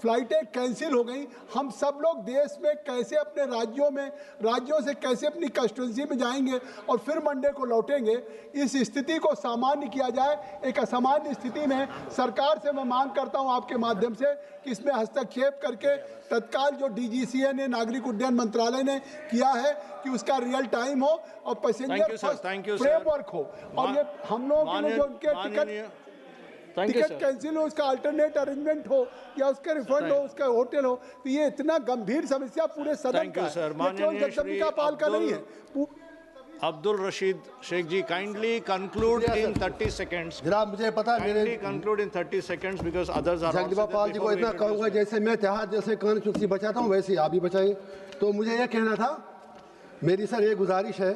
फ्लाइटें कैंसिल हो गई। हम सब लोग देश में कैसे अपने राज्यों से कैसे अपनी कंस्टिट्यूंसी में जाएंगे और फिर मंडे को लौटेंगे। इस स्थिति को सामान्य किया जाए। एक असामान्य स्थिति में सरकार से मैं मांग करता हूं आपके माध्यम से कि इसमें हस्तक्षेप करके तत्काल जो DGCA ने नागरिक उड्डयन मंत्रालय ने किया है कि उसका रियल टाइम हो और पैसेंजर फ्रेमवर्क हो, और ये हम लोगों के लिए जो उनके टिकट कैंसिल हो उसका अल्टरनेट अरेंजमेंट हो या उसका रिफंड हो, उसका होटल हो। तो ये इतना गंभीर समस्या पूरे सदन का है, केवल जगदम्बिका पाल का नहीं है। Abdul Rashid Sheikh ji, kindly conclude in 30 seconds। जनाब मुझे पता है मेरे conclude in 30 seconds because others are Jagdambika Pal ji को इतना कहूँगा, जैसे मैं त्योहार जैसे कान चुक्सी बचाता हूँ वैसे आप भी बचाइए। तो मुझे ये कहना था, मेरी सर ये गुजारिश है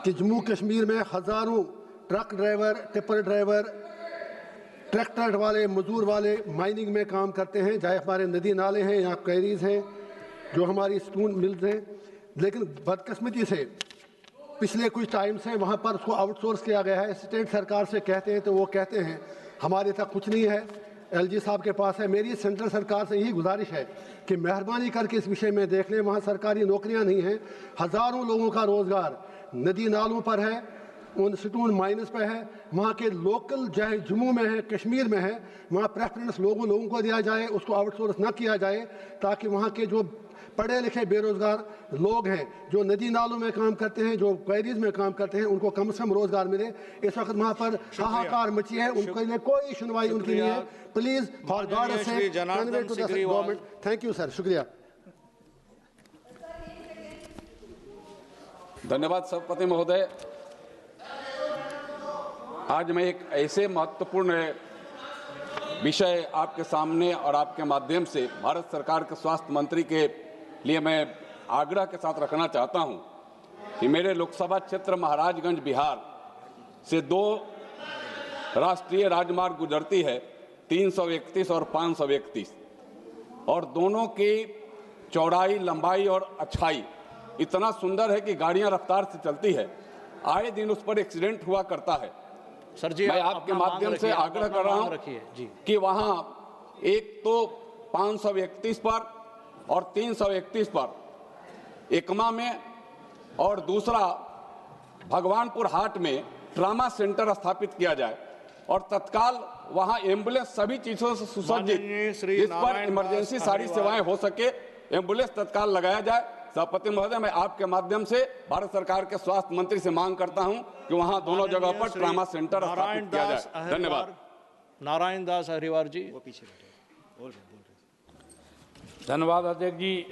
कि जम्मू कश्मीर में हज़ारों truck driver, tipper driver, tractor वाले, मजदूर वाले माइनिंग में काम करते हैं, चाहे हमारे नदी नाले हैं या क्वेरीज हैं, जो हमारी स्टोन मिल्स हैं। लेकिन बदकिस्मती से पिछले कुछ टाइम से वहाँ पर उसको आउटसोर्स किया गया है। स्टेट सरकार से कहते हैं तो वो कहते हैं हमारे तक कुछ नहीं है, LG साहब के पास है। मेरी सेंट्रल सरकार से यही गुजारिश है कि मेहरबानी करके इस विषय में देख लें। वहाँ सरकारी नौकरियाँ नहीं हैं, हज़ारों लोगों का रोज़गार नदी नालों पर है, उन स्टोन माइनस पे है। वहाँ के लोकल चाहे जम्मू में है, कश्मीर में है, वहाँ प्रेफरेंस लोगों को दिया जाए, उसको आउटसोर्स ना किया जाए, ताकि वहाँ के जो पढ़े लिखे बेरोजगार लोग हैं, जो नदी नालों में काम करते हैं, जो क्वेरीज में काम करते हैं, उनको कम से कम रोजगार मिले। इस वक्त वहाँ पर हाहाकार मची है, उनके लिए कोई सुनवाई उनकी नहीं है। Please for God sake convey to the government. Thank you sir, शुक्रिया। धन्यवाद सभापति महोदय। आज मैं एक ऐसे महत्वपूर्ण विषय आपके सामने और आपके माध्यम से भारत सरकार के स्वास्थ्य मंत्री के लिए मैं आग्रह के साथ रखना चाहता हूं कि मेरे लोकसभा क्षेत्र महाराजगंज बिहार से 2 राष्ट्रीय राजमार्ग गुजरती है, 331 और 531, और दोनों की चौड़ाई, लंबाई और अच्छाई इतना सुंदर है कि गाड़ियां रफ्तार से चलती है। आए दिन उस पर एक्सीडेंट हुआ करता है। सर जी, मैं आपके माध्यम से आग्रह कर रहा हूं कि वहां एक तो 531 पर और 331 पर एकमा में और दूसरा भगवानपुर हाट में ट्रामा सेंटर स्थापित किया जाए और तत्काल वहां एम्बुलेंस सभी चीजों से सुसज्जित, जिस पर इमरजेंसी सारी सेवाएं हो सके, एम्बुलेंस तत्काल लगाया जाए। सभापति महोदय, मैं आपके माध्यम से भारत सरकार के स्वास्थ्य मंत्री से मांग करता हूं कि वहां दोनों जगह पर ट्रामा सेंटर स्थापित किया जाए। धन्यवाद। नारायण दास हरिवार जी, वो पीछे धन्यवाद अध्यक्ष जी।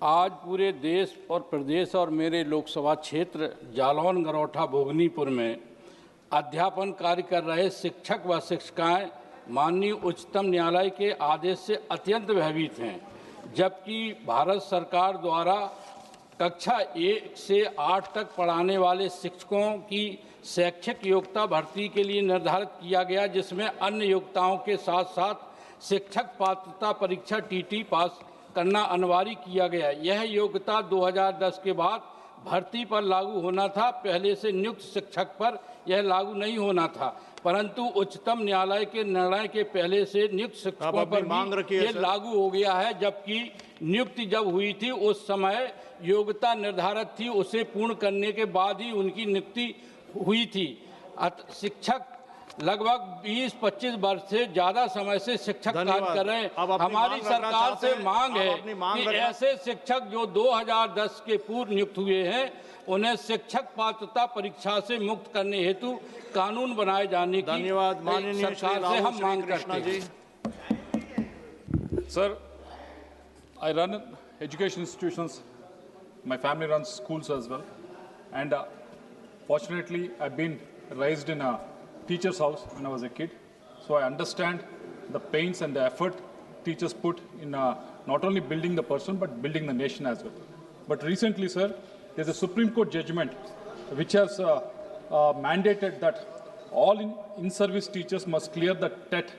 आज पूरे देश और प्रदेश और मेरे लोकसभा क्षेत्र जालौन, गरौठा, भोगनीपुर में अध्यापन कार्य कर रहे शिक्षक व शिक्षिकाएं माननीय उच्चतम न्यायालय के आदेश से अत्यंत भयभीत हैं, जबकि भारत सरकार द्वारा कक्षा 1 से 8 तक पढ़ाने वाले शिक्षकों की शैक्षिक योग्यता भर्ती के लिए निर्धारित किया गया, जिसमें अन्य योग्यताओं के साथ साथ शिक्षक पात्रता परीक्षा TT पास करना अनिवार्य किया गया। यह योग्यता 2010 के बाद भर्ती पर लागू होना था, पहले से नियुक्त शिक्षक पर यह लागू नहीं होना था, परंतु उच्चतम न्यायालय के निर्णय के पहले से नियुक्त शिक्षकों पर भी ये लागू हो गया है। जबकि नियुक्ति जब हुई थी उस समय योग्यता निर्धारित थी, उसे पूर्ण करने के बाद ही उनकी नियुक्ति हुई थी। शिक्षक लगभग 20-25 वर्ष से ज्यादा समय से शिक्षक कार्य कर रहे हैं। हमारी सरकार से मांग है कि ऐसे शिक्षक जो 2010 के पूर्व नियुक्त हुए हैं, उन्हें शिक्षक पात्रता परीक्षा से मुक्त करने हेतु कानून बनाए जाने की सरकार से हम मांग करते हैं। Sir, I run education institutions. My family runs schools as well, and fortunately, I've been raised in a teacher's house when I was a kid, so I understand the pains and the effort teachers put in not only building the person but building the nation as well. But recently, sir, there's a Supreme Court judgment which has mandated that all in-service teachers must clear the TET,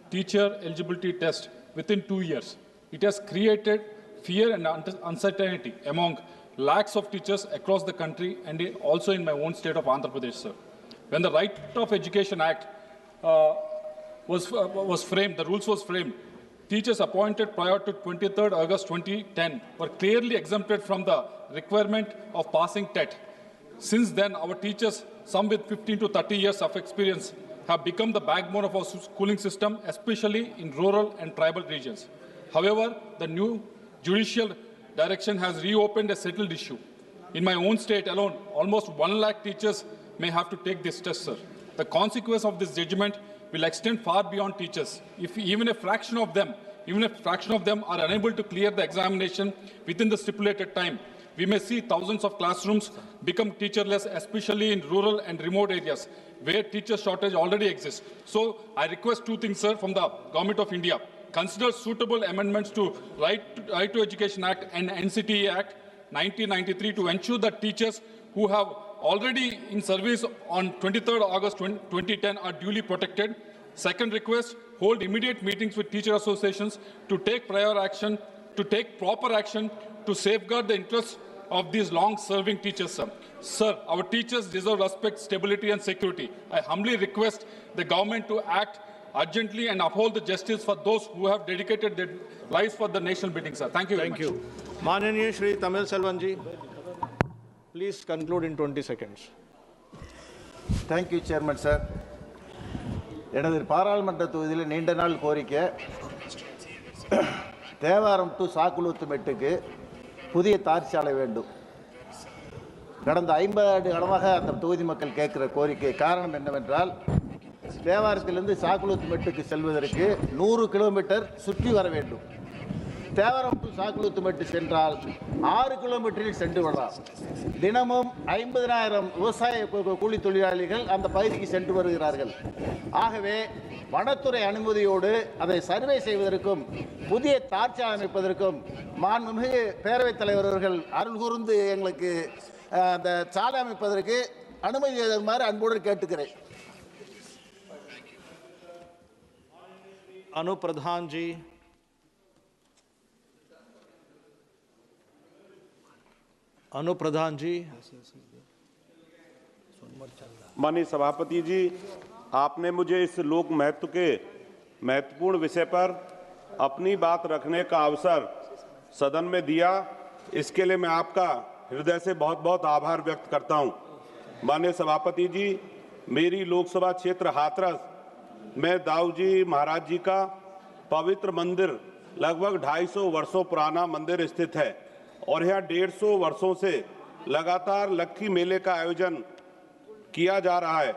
teacher eligibility test, within 2 years. It has created fear and uncertainty among lakhs of teachers across the country and also in my own state of Andhra Pradesh, sir. When the Right of Education Act was framed, the rules was framed, teachers appointed prior to 23rd August 2010 were clearly exempted from the requirement of passing TET. Since then, our teachers, some with 15 to 30 years of experience, have become the backbone of our schooling system, especially in rural and tribal regions. However, the new judicial direction has reopened a settled issue. In my own state alone, almost 1 lakh teachers may have to take this test, sir. The consequence of this judgment will extend far beyond teachers. If even a fraction of them are unable to clear the examination within the stipulated time, we may see thousands of classrooms become teacherless, especially in rural and remote areas where teacher shortage already exists. So I request two things, sir, from the Government of India. Consider suitable amendments to Right to Education Act and NCTE Act 1993 to ensure that teachers who have already in service on 23rd August 2010 are duly protected. Second request, hold immediate meetings with teacher associations to take proper action to safeguard the interests of these long-serving teachers, sir. Sir, our teachers deserve respect, stability and security. I humbly request the government to act urgently and uphold the justice for those who have dedicated their lives for the national building, sir. Thank you very much. Thank you. Mananiya Shri Tamil Selvanji, please conclude in 20 seconds. Thank you, Chairman, sir. எனது பாராளுமன்ற தொகுதியில் நீண்ட நாள் கோரிக்கை Thevaram to சாக்குளூத்துமெட்டுக்கு புதிய தார் சாலை வேண்டும். கடந்த 50 ஆண்டு காலமாக அந்த தொகுதி மக்கள் கேட்கிற கோரிக்கை காரணம் என்னவென்றால் தேவாரத்திலிருந்து சாக்குளூத்துமெட்டுக்கு செல்வதற்கு 100 கிலோமீட்டர் சுற்றி வர வேண்டும். தேவாரம் டு சாக்குளூத்துமெட்டு சென்றால் 6 கிலோமீட்டரில் சென்று விடலாம். தினமும் 50,000 விவசாய கூலி தொழிலாளிகள் அந்த பகுதிக்கு சென்று வருகிறார்கள். ஆகவே வனத்துறை அனுமதியோடு அதை சர்வே செய்வதற்கும் புதிய தார்ச்சாலை அமைப்பதற்கும் மாண்புமிகு பேரவைத் தலைவர் அவர்கள் அருள் கூர்ந்து எங்களுக்கு அந்த சாலை அமைப்பதற்கு அனுமதி தருமாறு அன்போடு கேட்டுக்கிறேன். अनु प्रधान जी, अनु प्रधान जी। माननीय सभापति जी, आपने मुझे इस लोक महत्व के महत्वपूर्ण विषय पर अपनी बात रखने का अवसर सदन में दिया, इसके लिए मैं आपका हृदय से बहुत बहुत आभार व्यक्त करता हूं। माननीय सभापति जी, मेरी लोकसभा क्षेत्र हाथरस में दाऊ जी महाराज जी का पवित्र मंदिर लगभग 250 वर्षों पुराना मंदिर स्थित है और यहाँ 150 वर्षों से लगातार लक्खी मेले का आयोजन किया जा रहा है।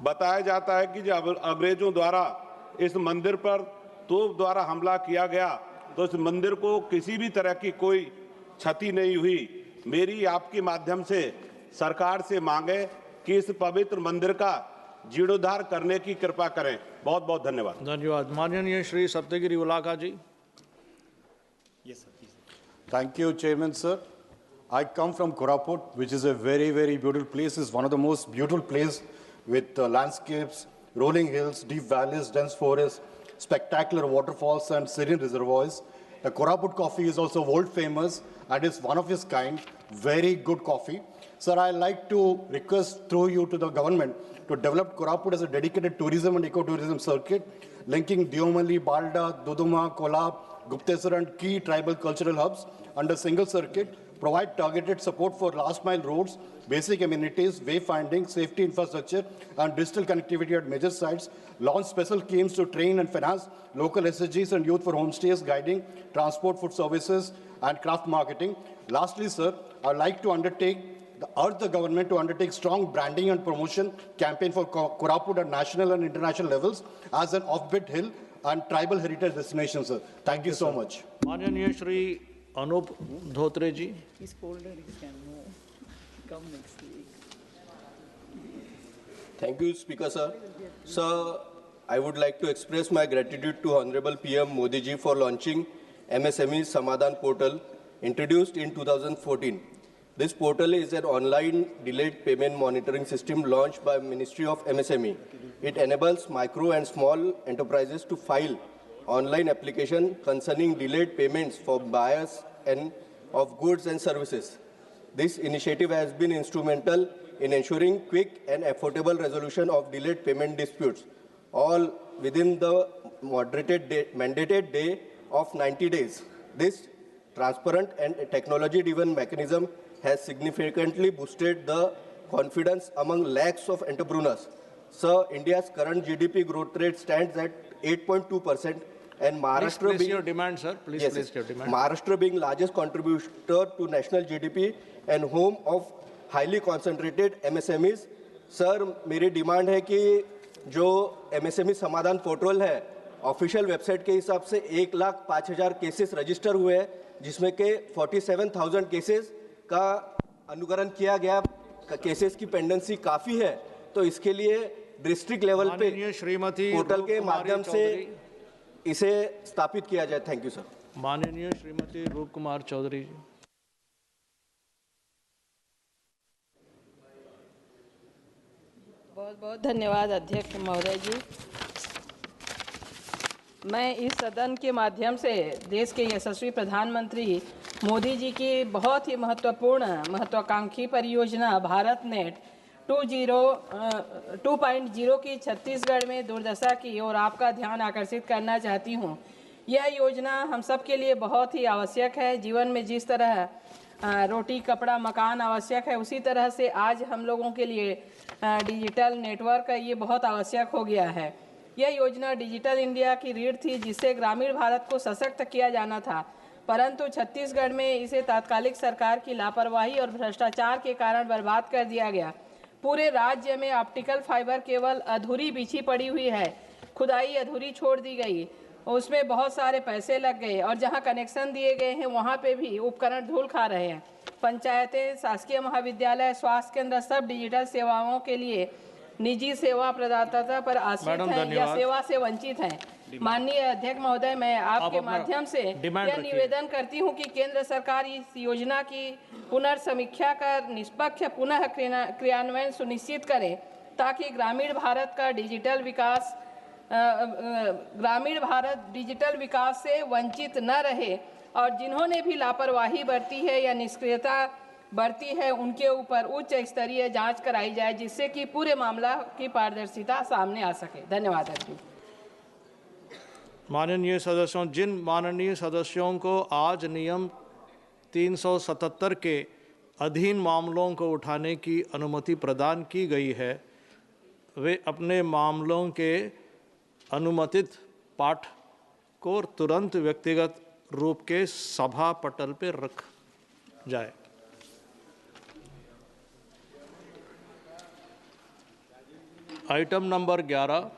बताया जाता है कि जब अंग्रेजों द्वारा इस मंदिर पर तोप द्वारा हमला किया गया तो इस मंदिर को किसी भी तरह की कोई क्षति नहीं हुई। मेरी आपके माध्यम से सरकार से मांगे कि इस पवित्र मंदिर का जीर्णोद्धार करने की कृपा करें। बहुत बहुत धन्यवाद। धन्यवाद। माननीय श्री सप्तगिरी उलाका जी। Thank you, Chairman, sir. I come from Koraput, which is a very, very beautiful place. It's one of the most beautiful places with landscapes, rolling hills, deep valleys, dense forests, spectacular waterfalls, and serene reservoirs. The Koraput coffee is also world famous and is one of its kind. Very good coffee. Sir, I like to request through you to the government to develop Koraput as a dedicated tourism and ecotourism circuit, linking Deomali, Balda, Duduma, Kolab, Guptesar and key tribal cultural hubs under single circuit, provide targeted support for last mile roads, basic amenities, wayfinding, safety infrastructure, and digital connectivity at major sites, launch special schemes to train and finance local SSGs and youth for homestays, guiding, transport, food services, and craft marketing. Lastly, sir, I would like to urge the government to undertake strong branding and promotion campaign for Koraput at national and international levels as an offbeat hill and tribal heritage destination, sir. Thank you so much. माननीय श्री अनूप धोत्रे जी। His folder can come next week. Thank you, Speaker, sir. Sir, I would like to express my gratitude to Honorable PM Modi ji for launching MSME Samadhan portal introduced in 2014. This portal is an online delayed payment monitoring system launched by Ministry of MSME. It enables micro and small enterprises to file online application concerning delayed payments for buyers and of goods and services. This initiative has been instrumental in ensuring quick and affordable resolution of delayed payment disputes, all within the mandated day of 90 days. This transparent and technology-driven mechanism has significantly boosted the confidence among lakhs of entrepreneurs. So, India's current GDP growth rate stands at 8.2%, and Maharashtra Please your demand, sir. Please place your demand. Maharashtra being largest contributor to national GDP and home of highly concentrated MSMEs. Sir, मेरी demand है कि जो MSME समाधान portal है, official website के हिसाब से 1,05,000 cases register हुए हैं, जिसमें के 47,000 केसेस का अनुकरण किया गया, केसेस की पेंडेंसी काफ़ी है, तो इसके लिए डिस्ट्रिक्ट लेवल पे श्रीमती पोर्टल के माध्यम से इसे स्थापित किया जाए। Thank you sir. माननीय श्रीमती रूप कुमार चौधरी जी। बहुत बहुत धन्यवाद अध्यक्ष महोदय जी। मैं इस सदन के माध्यम से देश के यशस्वी प्रधानमंत्री मोदी जी की बहुत ही महत्वाकांक्षी परियोजना भारत नेट 2.0 की छत्तीसगढ़ में दुर्दशा की ओर आपका ध्यान आकर्षित करना चाहती हूँ। यह योजना हम सब के लिए बहुत ही आवश्यक है। जीवन में जिस तरह रोटी कपड़ा मकान आवश्यक है, उसी तरह से आज हम लोगों के लिए डिजिटल नेटवर्क का ये बहुत आवश्यक हो गया है। यह योजना डिजिटल इंडिया की रीढ़ थी, जिससे ग्रामीण भारत को सशक्त किया जाना था, परंतु छत्तीसगढ़ में इसे तात्कालिक सरकार की लापरवाही और भ्रष्टाचार के कारण बर्बाद कर दिया गया। पूरे राज्य में ऑप्टिकल फाइबर केवल अधूरी बिछी पड़ी हुई है, खुदाई अधूरी छोड़ दी गई, उसमें बहुत सारे पैसे लग गए और जहां कनेक्शन दिए गए हैं वहां पे भी उपकरण धूल खा रहे हैं। पंचायतें, शासकीय महाविद्यालय, स्वास्थ्य केंद्र सब डिजिटल सेवाओं के लिए निजी सेवा प्रदाता पर आश्रित हैं या सेवा से वंचित हैं। माननीय अध्यक्ष महोदय, मैं आपके माध्यम से यह निवेदन करती हूं कि केंद्र सरकार इस योजना की पुनर्समीक्षा कर निष्पक्ष पुनः क्रियान्वयन सुनिश्चित करे, ताकि ग्रामीण भारत डिजिटल विकास से वंचित न रहे और जिन्होंने भी लापरवाही बरती है या निष्क्रियता बरती है उनके ऊपर उच्च स्तरीय जांच कराई जाए, जिससे कि पूरे मामला की पारदर्शिता सामने आ सके। धन्यवाद। माननीय सदस्यों, जिन माननीय सदस्यों को आज नियम 377 के अधीन मामलों को उठाने की अनुमति प्रदान की गई है, वे अपने मामलों के अनुमतित पाठ को तुरंत व्यक्तिगत रूप के सभा पटल पर रख जाए। Item number 11